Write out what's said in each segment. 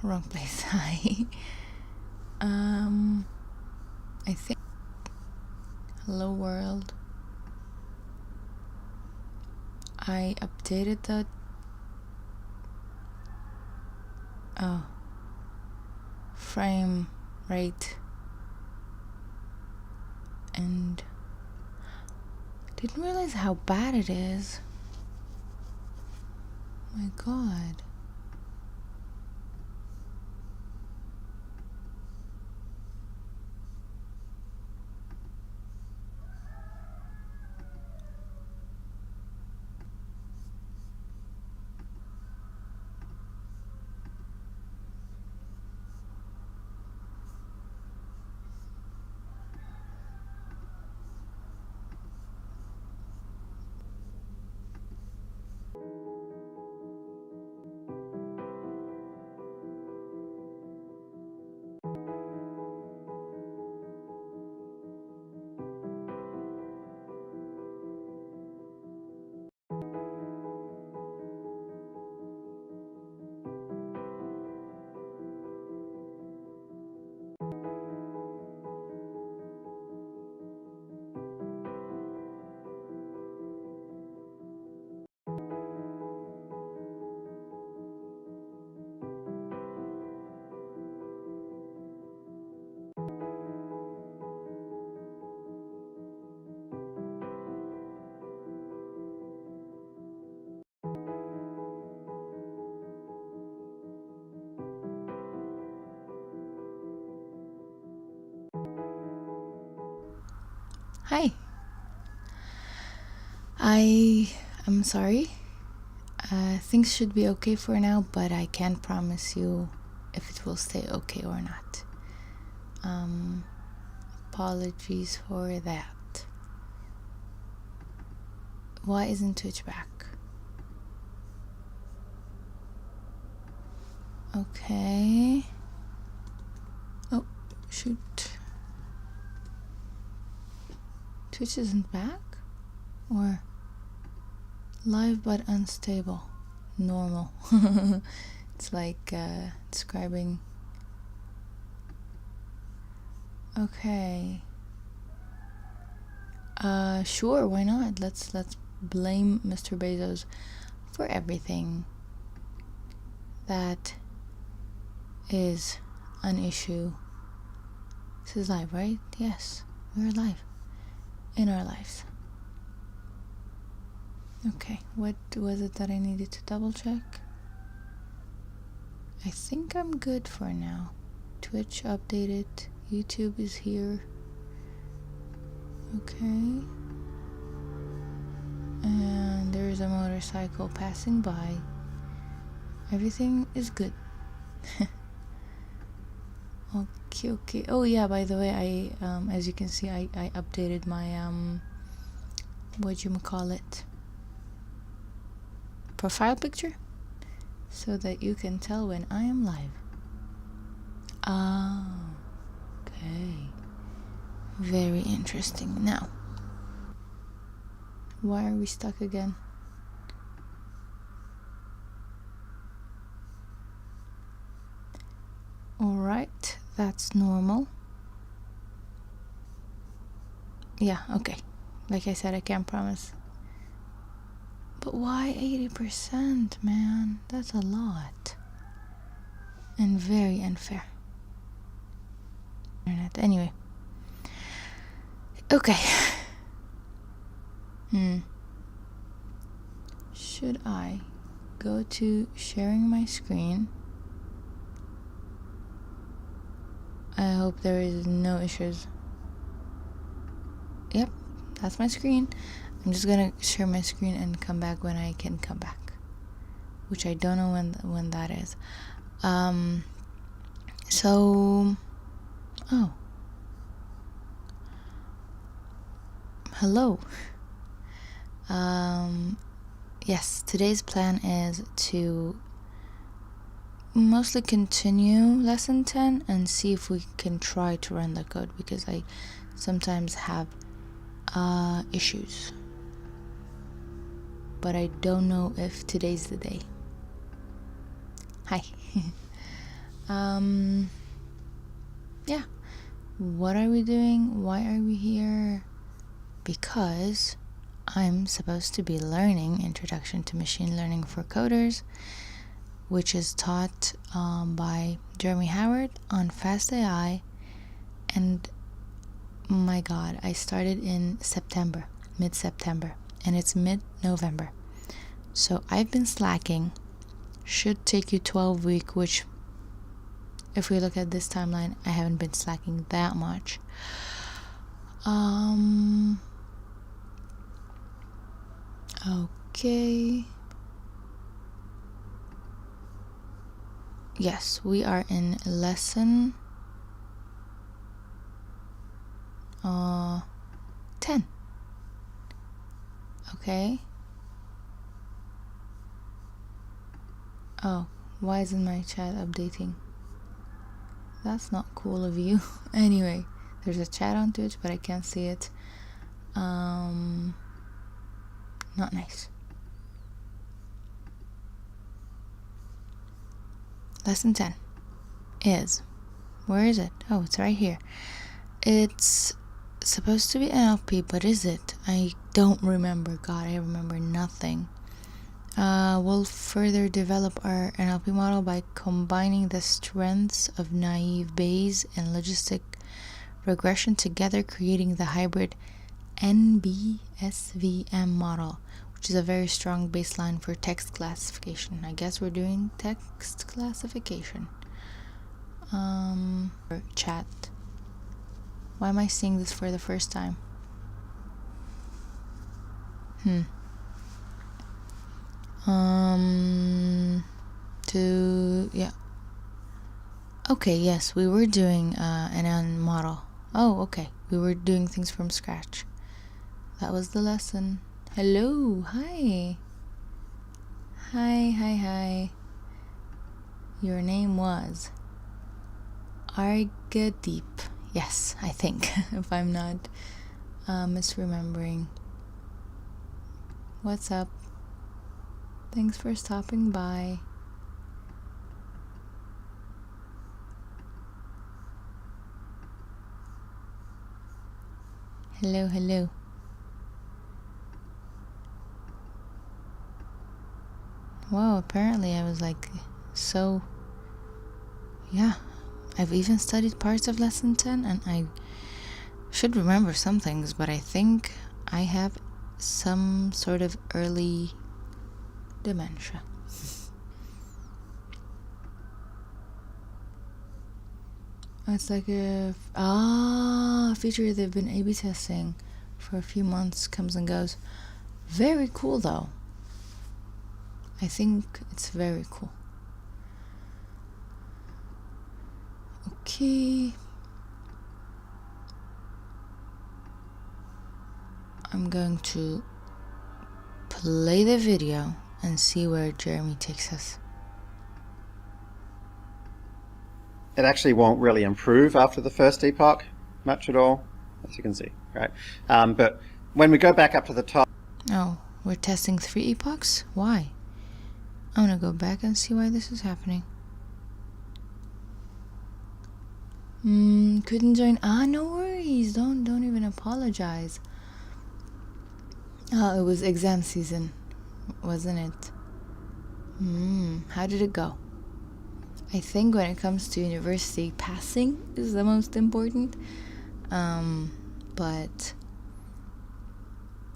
wrong place. Hi. I think. Hello world. I updated the. Frame rate. And didn't realize how bad it is. My god. Hi. I'm sorry. Things should be okay for now, but I can't promise you if it will stay okay or not. Apologies for that. Why isn't Twitch back? Okay. Oh, shoot. Twitch isn't back? Or live but unstable? Normal. It's like describing. Okay. Sure, why not? Let's blame Mr. Bezos for everything. That is an issue. This is live, right? Yes, we're live in our lives. Okay, what was it that I needed to double check? I think I'm good for now. Twitch updated, YouTube is here. Okay. And there's a motorcycle passing by. Everything is good. Okay. Oh yeah, by the way, I as you can see, I updated my profile picture so that you can tell when I am live. Okay. Very interesting. Now, why are we stuck again? Alright, that's normal. Yeah, okay. Like I said, I can't promise. But why 80%, man? That's a lot. And very unfair. Internet. Anyway. Okay. Should I go to sharing my screen? I hope there is no issues. Yep, that's my screen. I'm just gonna share my screen and come back when I can come back, which I don't know when that is. Hello. Yes, today's plan is to mostly continue lesson 10 and see if we can try to run the code, because I sometimes have issues, but I don't know if today's the day. Hi. Yeah. What are we doing? Why are we here? Because I'm supposed to be learning Introduction to Machine Learning for Coders, which is taught by Jeremy Howard on fast.ai. And my God, I started in September, mid-September, and it's mid-November. So I've been slacking. Should take you 12 weeks, which if we look at this timeline, I haven't been slacking that much. Okay. Yes, we are in lesson 10. Okay. Oh, why isn't my chat updating? That's not cool of you. Anyway, there's a chat on Twitch, but I can't see it. Not nice. Lesson 10 is, where is it? Oh, it's right here. It's supposed to be NLP, but is it? I don't remember. God, I remember nothing. We'll further develop our NLP model by combining the strengths of naive Bayes and logistic regression together, creating the hybrid NBSVM model, which is a very strong baseline for text classification. I guess we're doing text classification. Chat. Why am I seeing this for the first time? Yeah. Okay, yes, we were doing an NN model. Oh, okay. We were doing things from scratch. That was the lesson. Hello, hi. Hi. Your name was Argadeep. Yes, I think, if I'm not misremembering. What's up? Thanks for stopping by. Hello. Wow, apparently I was like, so, yeah. I've even studied parts of lesson 10 and I should remember some things, but I think I have some sort of early dementia. It's like a feature they've been A/B testing for a few months, comes and goes. Very cool though. I think it's very cool. Okay. I'm going to play the video and see where Jeremy takes us. It actually won't really improve after the first epoch much at all, as you can see, right? But when we go back up to the top... Oh, we're testing 3 epochs? Why? I'm gonna go back and see why this is happening. Couldn't join. No worries. Don't even apologize. Oh, it was exam season, wasn't it? How did it go? I think when it comes to university, passing is the most important. But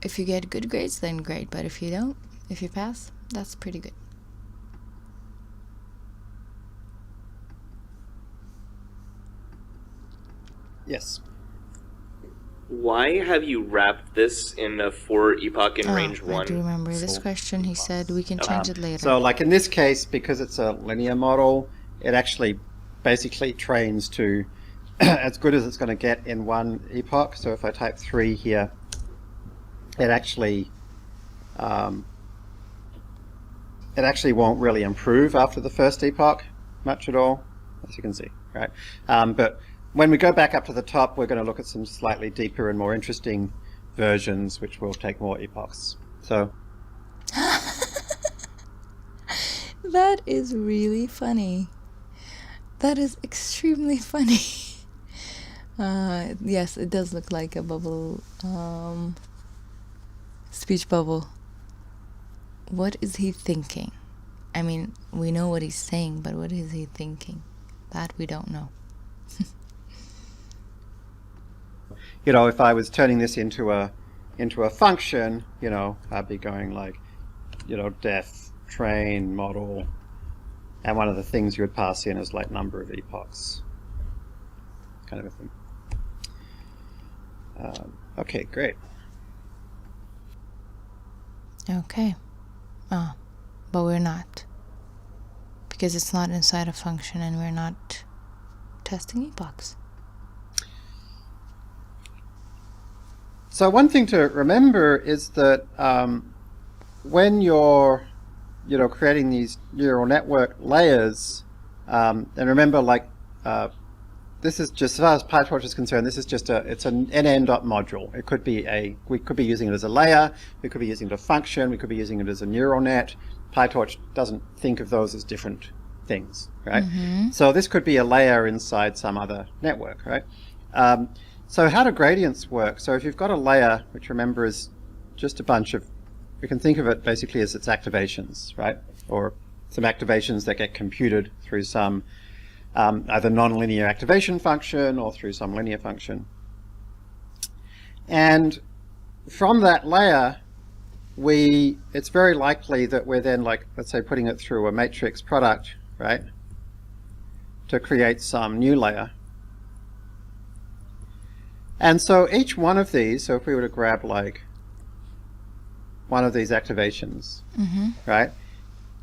if you get good grades, then great. But if you don't, if you pass, that's pretty good. Yes. Why have you wrapped this in a 4 epoch in range 1? I do remember this question. He said we can change it later. So like in this case, because it's a linear model, it actually basically trains to as good as it's going to get in 1 epoch. So if I type 3 here, it actually won't really improve after the first epoch much at all, as you can see, right? But when we go back up to the top, we're going to look at some slightly deeper and more interesting versions, which will take more epochs. So that is really funny. That is extremely funny. Yes, it does look like a bubble, speech bubble. What is he thinking? I mean, we know what he's saying, but what is he thinking? That we don't know. You know, if I was turning this into a function, you know, I'd be going like, you know, def train model, and one of the things you would pass in is like number of epochs, kind of a thing. Okay, great. Okay. Oh, but we're not. Because it's not inside a function and we're not testing epochs. So one thing to remember is that when you're, you know, creating these neural network layers, and remember, like, this is just, as far as PyTorch is concerned, this is just it's an nn.module. It could be we could be using it as a layer, we could be using it as a function, we could be using it as a neural net. PyTorch doesn't think of those as different things, right? Mm-hmm. So this could be a layer inside some other network, right? So how do gradients work? So if you've got a layer, which remember is just a bunch of, we can think of it basically as its activations, right? Or some activations that get computed through some either nonlinear activation function or through some linear function. And from that layer, it's very likely that we're then, like, let's say, putting it through a matrix product, right, to create some new layer. And so each one of these, so if we were to grab like one of these activations, mm-hmm. right,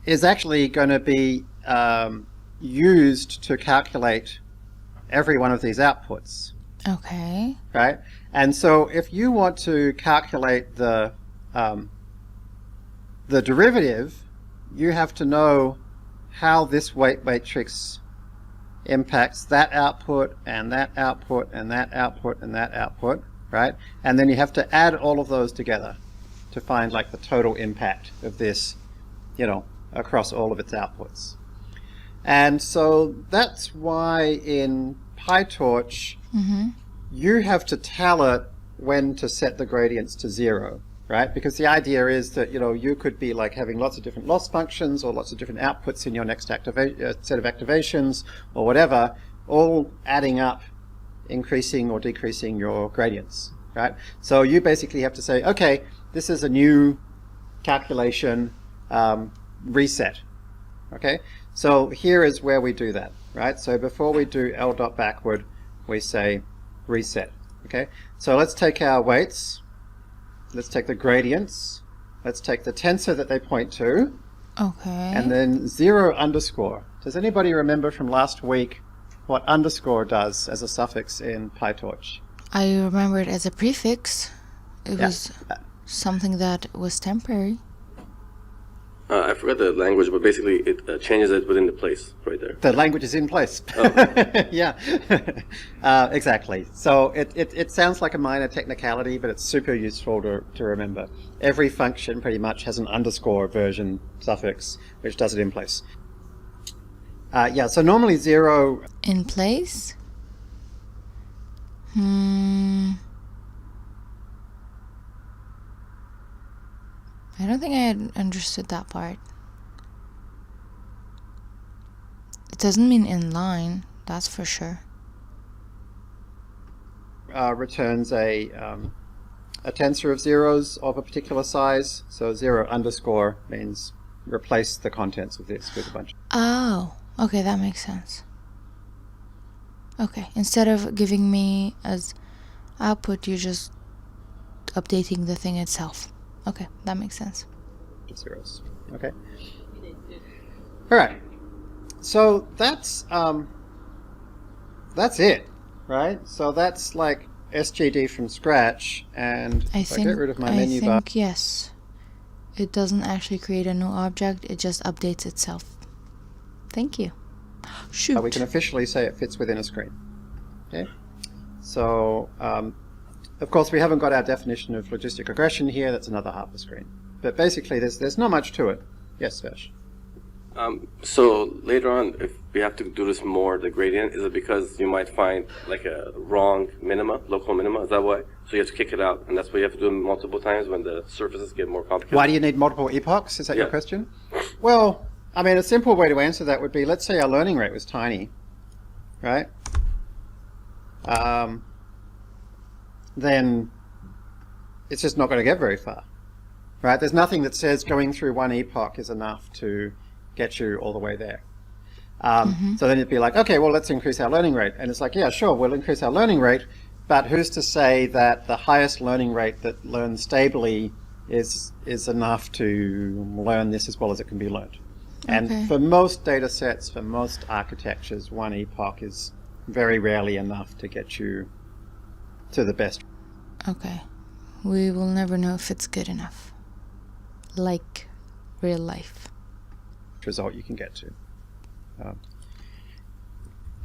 is actually going to be used to calculate every one of these outputs. Okay. Right? And so if you want to calculate the derivative, you have to know how this weight matrix impacts that output and that output and that output and that output, right? And then you have to add all of those together to find like the total impact of this, you know, across all of its outputs. And so that's why in PyTorch, mm-hmm. you have to tell it when to set the gradients to 0, right? Because the idea is that, you know, you could be like having lots of different loss functions or lots of different outputs in your next set of activations or whatever, all adding up, increasing or decreasing your gradients, right? So you basically have to say, okay, this is a new calculation, reset, okay? So here is where we do that, right? So before we do L.backward, we say reset, okay? So let's take our weights. Let's take the gradients. Let's take the tensor that they point to. Okay. And then 0 underscore. Does anybody remember from last week what underscore does as a suffix in PyTorch? I remember it as a prefix. It was something that was temporary. I forgot the language, but basically it changes it within the place right there. The language is in place. Oh. Yeah, exactly. So it sounds like a minor technicality, but it's super useful to remember. Every function pretty much has an underscore version suffix, which does it in place. Yeah, so normally 0... In place? I don't think I had understood that part. It doesn't mean in line, that's for sure. Returns a tensor of zeros of a particular size. So 0 underscore means replace the contents of this with a bunch. Oh, okay, that makes sense. Okay, instead of giving me as output, you're just updating the thing itself. Okay, that makes sense. Zeros. Okay. All right. So that's it, right? So that's like SGD from scratch, and if I get rid of my menu bar. Yes. It doesn't actually create a new object; it just updates itself. Thank you. Shoot. We can officially say it fits within a screen. Okay. So. Of course, we haven't got our definition of logistic regression here. That's another half a screen. But basically, there's not much to it. Yes, Vash? So later on, if we have to do this more, the gradient, is it because you might find like a wrong minima, local minima? Is that why? So you have to kick it out, and that's why you have to do it multiple times when the surfaces get more complicated. Why do you need multiple epochs? Is that your Yeah. question? Well, I mean, a simple way to answer that would be, let's say our learning rate was tiny, right? Then it's just not going to get very far, right? There's nothing that says going through one epoch is enough to get you all the way there. So then it'd be like, okay, well, let's increase our learning rate. And it's like, yeah, sure, we'll increase our learning rate, but who's to say that the highest learning rate that learns stably is enough to learn this as well as it can be learned? And Okay. for most data sets, for most architectures, one epoch is very rarely enough to get you to the best Okay. We will never know if it's good enough. Like real life. result you can get to.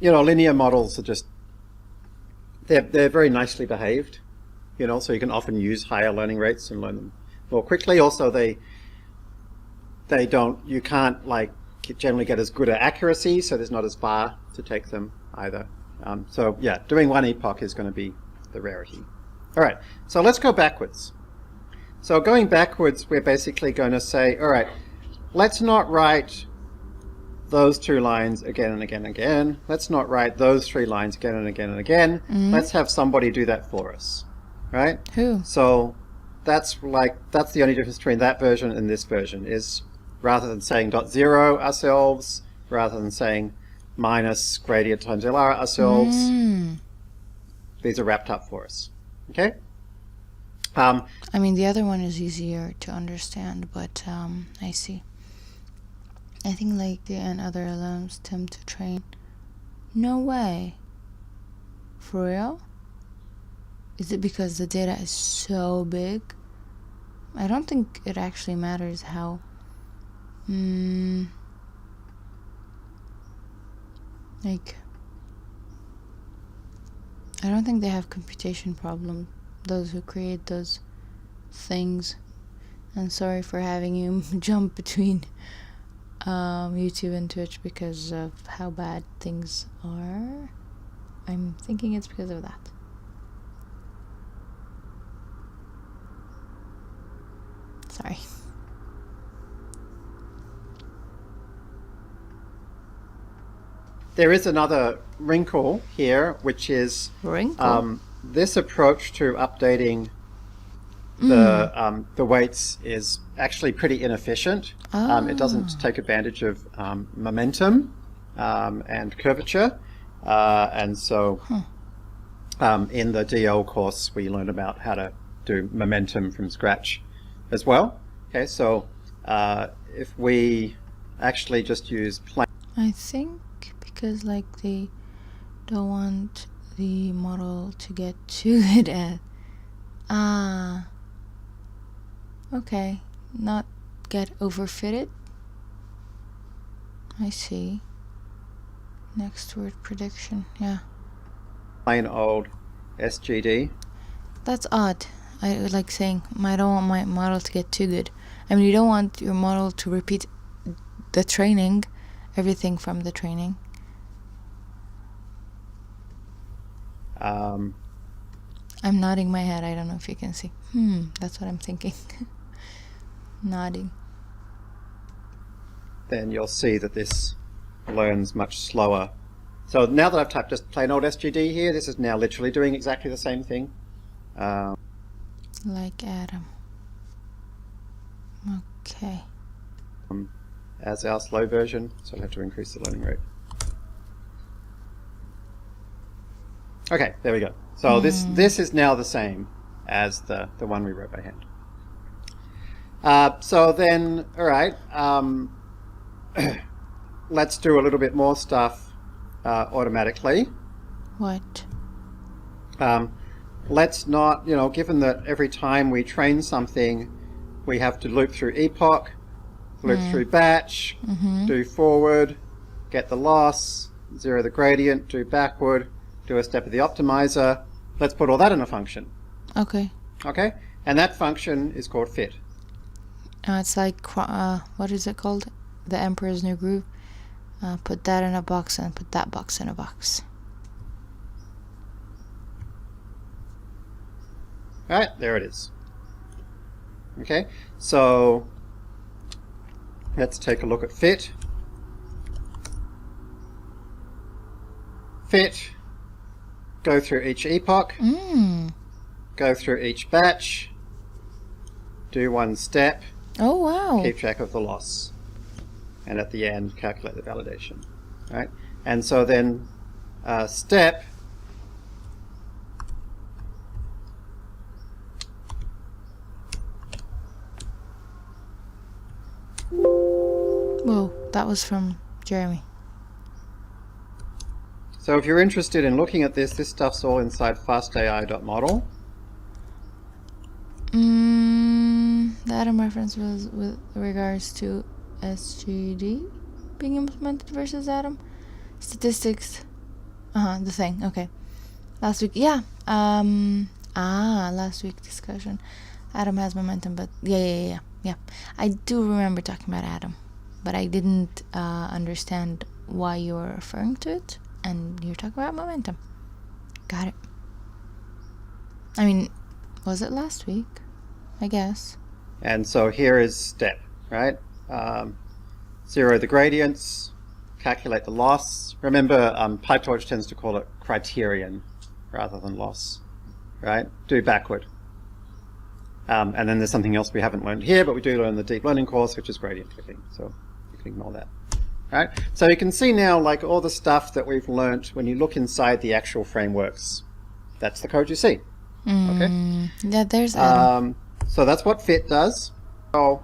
You know, linear models are just, they're very nicely behaved, you know, so you can often use higher learning rates and learn them more quickly. Also, you can't like generally get as good at accuracy, so there's not as far to take them either. So yeah, doing one epoch is going to be the rarity. All right, so let's go backwards. So going backwards, we're basically going to say, all right, let's not write those two lines again and again and again. Let's not write those three lines again and again and again. Let's have somebody do that for us, right? Who? So that's the only difference between that version and this version is rather than saying .0 ourselves, rather than saying minus gradient times LR ourselves, these are wrapped up for us, okay? I mean, the other one is easier to understand, but I see. I think like the and other LLMs tend to train. No way. For real? Is it because the data is so big? I don't think it actually matters how. Like, I don't think they have computation problem, those who create those things. And sorry for having you jump between YouTube and Twitch because of how bad things are. I'm thinking it's because of that. Sorry. There is another wrinkle here, which is Wrinkle? this approach to updating the weights is actually pretty inefficient. It doesn't take advantage of momentum and curvature. And so in the DL course, we learned about how to do momentum from scratch as well. Okay, so if we actually just use plain... I think because like they don't want the model to get too good at okay, not get overfitted. I see. Next word, prediction. Yeah, plain old SGD. that's odd. I like saying I don't want my model to get too good. I mean, you don't want your model to repeat the training, everything from the training. I'm nodding my head. I don't know if you can see. That's what I'm thinking. Nodding. Then you'll see that this learns much slower. So now that I've typed just plain old SGD here, this is now literally doing exactly the same thing. Like Adam. Okay. As our slow version, so I'll have to increase the learning rate. Okay, there we go. So this is now the same as the one we wrote by hand. So then, all right, let's do a little bit more stuff automatically. What? Let's not, you know, given that every time we train something, we have to loop through epoch, loop through batch, do forward, get the loss, zero the gradient, do backward, do a step of the optimizer. Let's put all that in a function. Okay. Okay? And that function is called fit. It's like, what is it called? the Emperor's New Groove. Put that in a box and put that box in a box. All right, there it is. Okay, so let's take a look at fit. Fit, go through each epoch, go through each batch, do one step, Oh, wow. keep track of the loss, and at the end calculate the validation. Right? And so then step Whoa, that was from Jeremy. So if you're interested in looking at this stuff's all inside fast.ai.model. The Atom reference was with regards to SGD being implemented versus Atom. Statistics. The thing. Okay. Last week, yeah. Last week discussion. Atom has momentum, but yeah. I do remember talking about Atom, but I didn't understand why you were referring to it, and you're talking about momentum. Got it. I mean, was it last week? I guess. And so here is step, right? Zero the gradients, calculate the loss. Remember, PyTorch tends to call it criterion rather than loss, right? Do backward. And then there's something else we haven't learned here, but we do learn in the deep learning course, which is gradient clipping. So you can ignore that. Right? So you can see now, like, all the stuff that we've learnt when you look inside the actual frameworks. That's the code you see. Okay? Yeah, there's Atom. So that's what fit does. So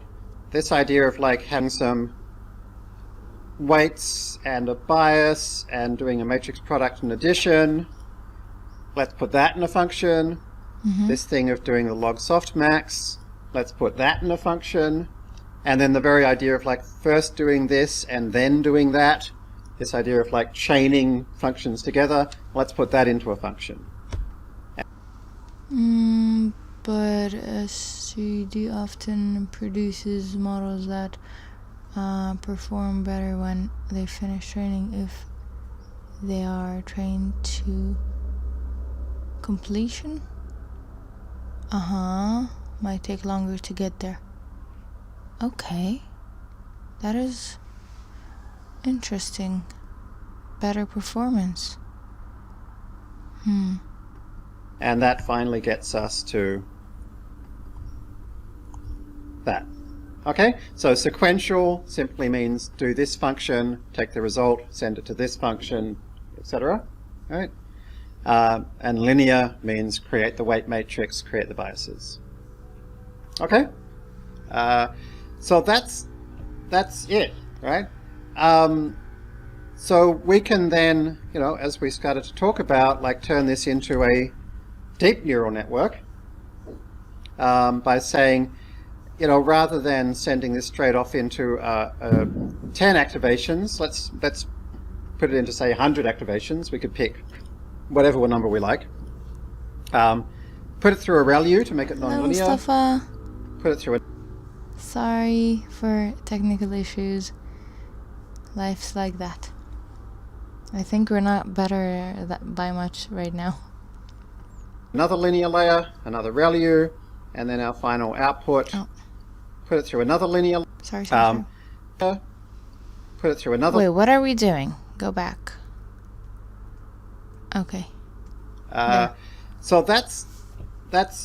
this idea of like having some weights and a bias and doing a matrix product and addition. Let's put that in a function. This thing of doing the log softmax. Let's put that in a function. And then the very idea of like first doing this and then doing that. This idea of like chaining functions together. Let's put that into a function. But SGD often produces models that perform better when they finish training if they are trained to completion. Might take longer to get there. Okay. That is interesting. Better performance. And that finally gets us to that. Okay, so sequential simply means do this function, take the result, send it to this function, etc. Right? And linear means create the weight matrix, create the biases. Okay? So that's it, right? So we can then, as we started to talk about, like turn this into a deep neural network by saying, rather than sending this straight off into 10 activations, let's put it into, say, 100 activations. We could pick whatever number we like. Put it through a ReLU to make it Hello, nonlinear. Mustafa. Put it through a... Sorry for technical issues. Life's like that. I think we're not better by much right now. Another linear layer, another ReLU, and then our final output. Put it through another linear... Sorry. Put it through another... Wait, what are we doing? Go back. Okay. So that's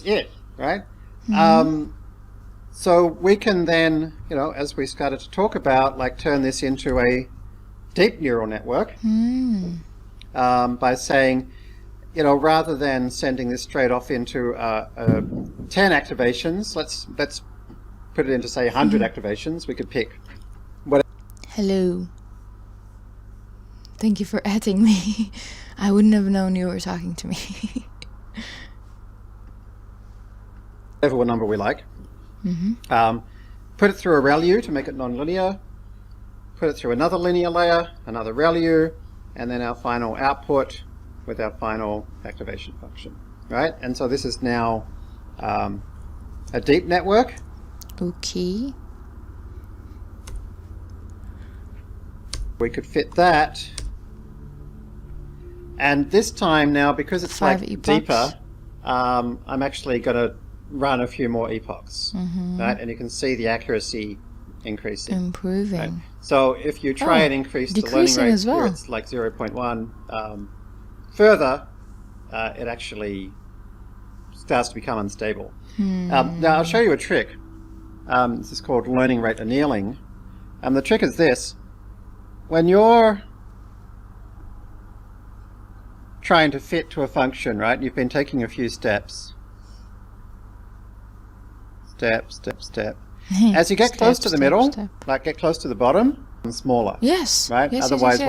it, right? So we can then, as we started to talk about, like turn this into a deep neural network by saying, rather than sending this straight off into 10 activations, let's put it into, say, 100 activations. We could pick whatever. Hello. Thank you for adding me. I wouldn't have known you were talking to me. Whatever number we like. Put it through a ReLU to make it nonlinear. Put it through another linear layer, another ReLU, and then our final output with our final activation function, right? And so this is now a deep network. Okay. We could fit that. And this time now, because it's 5 like epochs. deeper, I'm actually going to run a few more epochs, Mm-hmm. right? And you can see the accuracy increasing. Improving. Right? So if you try and increase the learning decreasing rate as well. here, it's like 0.1 further, it actually starts to become unstable. Now I'll show you a trick. This is called learning rate annealing. The trick is this. When you're trying to fit to a function, right, you've been taking a few steps. Step, step, step. As you get close to the middle, like get close to the bottom, smaller. Yes. Right? Yes, Otherwise, yes, what